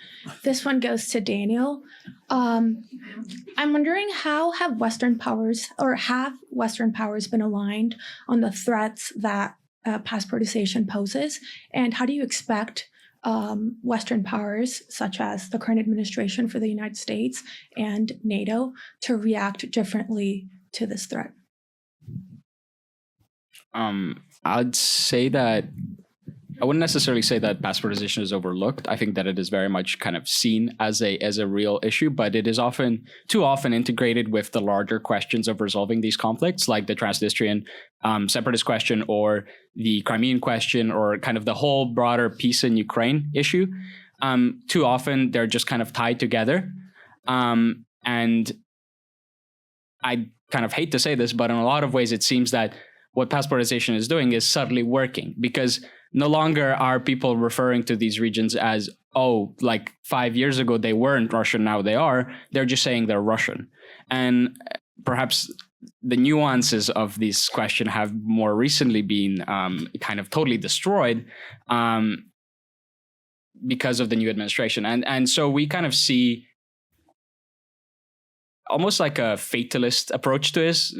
This one goes to Daniel. I'm wondering, how have Western powers been aligned on the threats that passportization poses? And how do you expect Western powers, such as the current administration for the United States and NATO, to react differently to this threat? I'd say that I wouldn't necessarily say that passportization is overlooked. I think that it is very much kind of seen as a real issue, but it is too often integrated with the larger questions of resolving these conflicts, like the Transnistrian separatist question or the Crimean question, or kind of the whole broader peace in Ukraine issue. Too often they're just kind of tied together. And I kind of hate to say this, but in a lot of ways it seems that what passportization is doing is subtly working, because no longer are people referring to these regions as, oh, like 5 years ago they weren't Russian, now they are. They're just saying they're Russian. And perhaps the nuances of this question have more recently been kind of totally destroyed because of the new administration. And so we kind of see almost like a fatalist approach to this,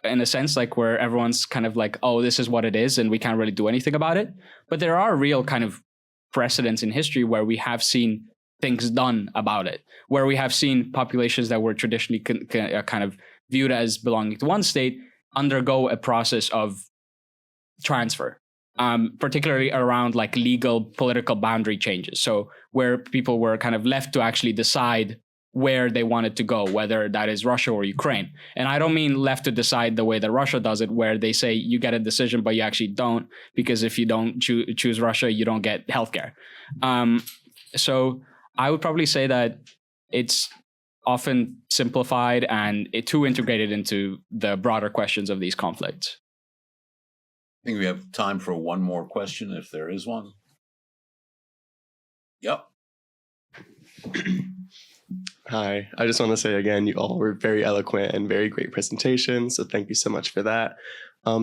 in a sense, like where everyone's kind of like, oh, this is what it is, and we can't really do anything about it. But there are real kind of precedents in history where we have seen things done about it, where we have seen populations that were traditionally kind of viewed as belonging to one state undergo a process of transfer, particularly around like legal political boundary changes. So where people were kind of left to actually decide where they wanted to go, whether that is Russia or Ukraine. And I don't mean left to decide the way that Russia does it, where they say you get a decision, but you actually don't, because if you don't choose Russia, you don't get healthcare. So I would probably say that it's often simplified and too integrated into the broader questions of these conflicts. I think we have time for one more question, if there is one. Yep. Hi, I just want to say again, you all were very eloquent and very great presentations. So thank you so much for that.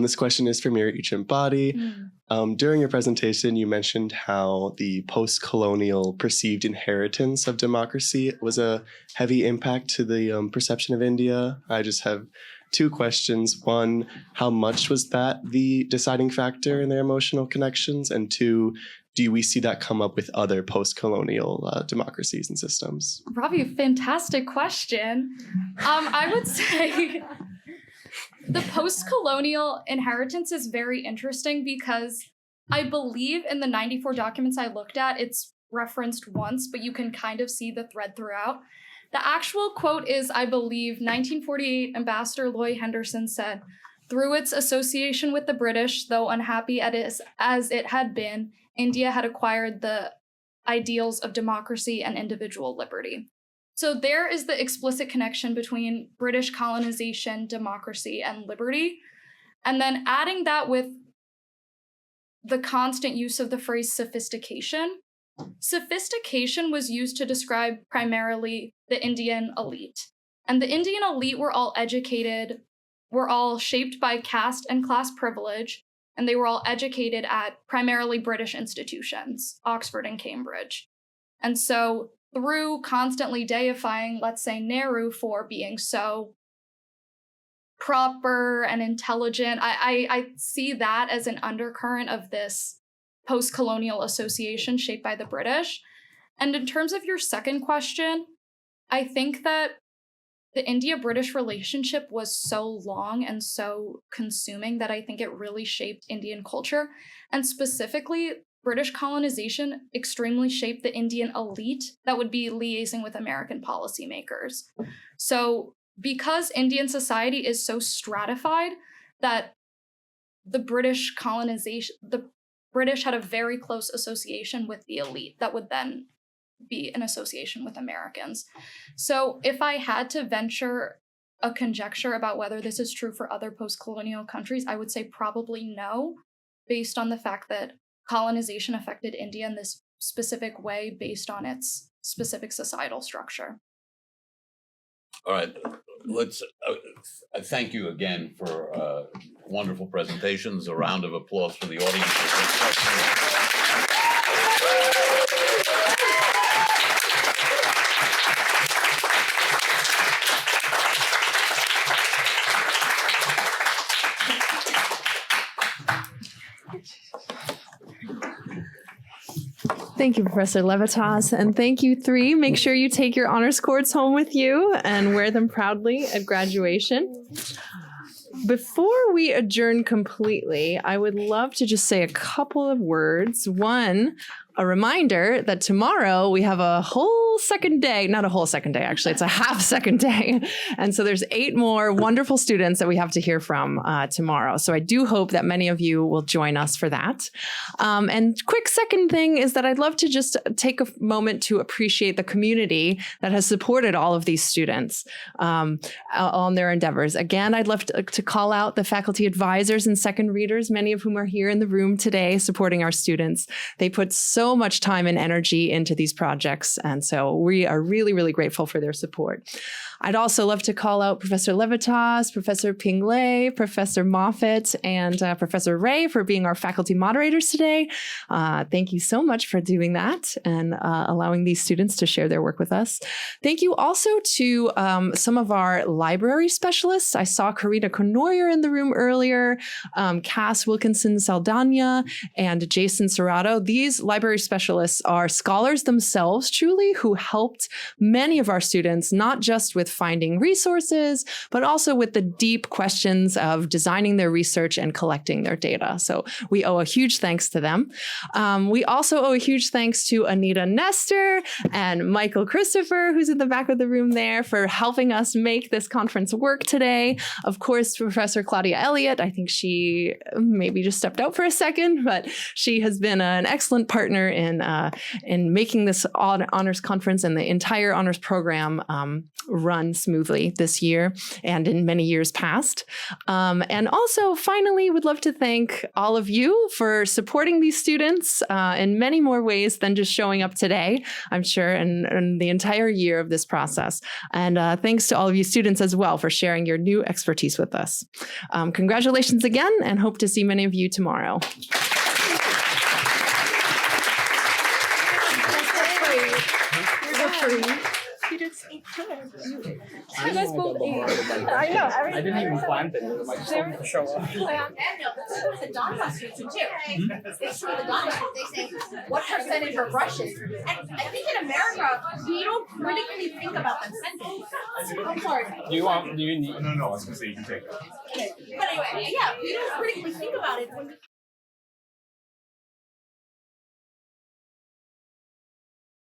This question is for Mira Ichimbadi. During your presentation, you mentioned how the post-colonial perceived inheritance of democracy was a heavy impact to the perception of India. I just have two questions. One, how much was that the deciding factor in their emotional connections? And two, do we see that come up with other post-colonial democracies and systems? Ravi, fantastic question. I would say the post-colonial inheritance is very interesting because I believe in the 94 documents I looked at, it's referenced once, but you can kind of see the thread throughout. The actual quote is, I believe, 1948 Ambassador Lloyd Henderson said, "Through its association with the British, though unhappy as it had been, India had acquired the ideals of democracy and individual liberty." So there is the explicit connection between British colonization, democracy, and liberty. And then adding that with the constant use of the phrase sophistication. Sophistication was used to describe primarily the Indian elite. And the Indian elite were all educated, were all shaped by caste and class privilege, and they were all educated at primarily British institutions, Oxford and Cambridge. And so through constantly deifying, let's say, Nehru for being so proper and intelligent, I see that as an undercurrent of this post-colonial association shaped by the British. And in terms of your second question, I think that the India-British relationship was so long and so consuming that I think it really shaped Indian culture. And specifically, British colonization extremely shaped the Indian elite that would be liaising with American policymakers. So because Indian society is so stratified that the British had a very close association with the elite that would then be an association with Americans. So if I had to venture a conjecture about whether this is true for other post-colonial countries, I would say probably no, based on the fact that colonization affected India in this specific way based on its specific societal structure. All right, let's thank you again for wonderful presentations. A round of applause for the audience. Thank you, Professor Levitas, and thank you, three. Make sure you take your honors cords home with you and wear them proudly at graduation. Before we adjourn completely, I would love to just say a couple of words. One, a reminder that tomorrow we have a whole second day, not a whole second day, actually, it's a half second day. And so there's 8 more wonderful students that we have to hear from tomorrow. So I do hope that many of you will join us for that. And quick second thing is that I'd love to just take a moment to appreciate the community that has supported all of these students on their endeavors. Again, I'd love to call out the faculty advisors and second readers, many of whom are here in the room today supporting our students. They put so much time and energy into these projects. And so we are really, really grateful for their support. I'd also love to call out Professor Levitas, Professor Pinglay, Professor Moffitt, and Professor Ray for being our faculty moderators today. Thank you so much for doing that and allowing these students to share their work with us. Thank you also to some of our library specialists. I saw Karina Conoyer in the room earlier, Cass Wilkinson Saldana, and Jason Serrato. These library specialists are scholars themselves, truly, who helped many of our students, not just with finding resources, but also with the deep questions of designing their research and collecting their data. So we owe a huge thanks to them. We also owe a huge thanks to Anita Nestor and Michael Christopher, who's in the back of the room there, for helping us make this conference work today. Of course, Professor Claudia Elliott, I think she maybe just stepped out for a second, but she has been an excellent partner together in making this honors conference and the entire honors program run smoothly this year and in many years past. And also, finally, would love to thank all of you for supporting these students in many more ways than just showing up today, I'm sure, and the entire year of this process. And thanks to all of you students as well for sharing your new expertise with us. Congratulations again, and hope to see many of you tomorrow. You did so good. You guys both ate. I know. I didn't even plan it. It might show up. The Don Busters too. They show the Don Busters. They say what percentage are Russian. And I think in America we don't critically think about them sending. I'm sorry. Do you need? No, I was gonna say you can take it. But anyway, yeah, we don't critically think about it when we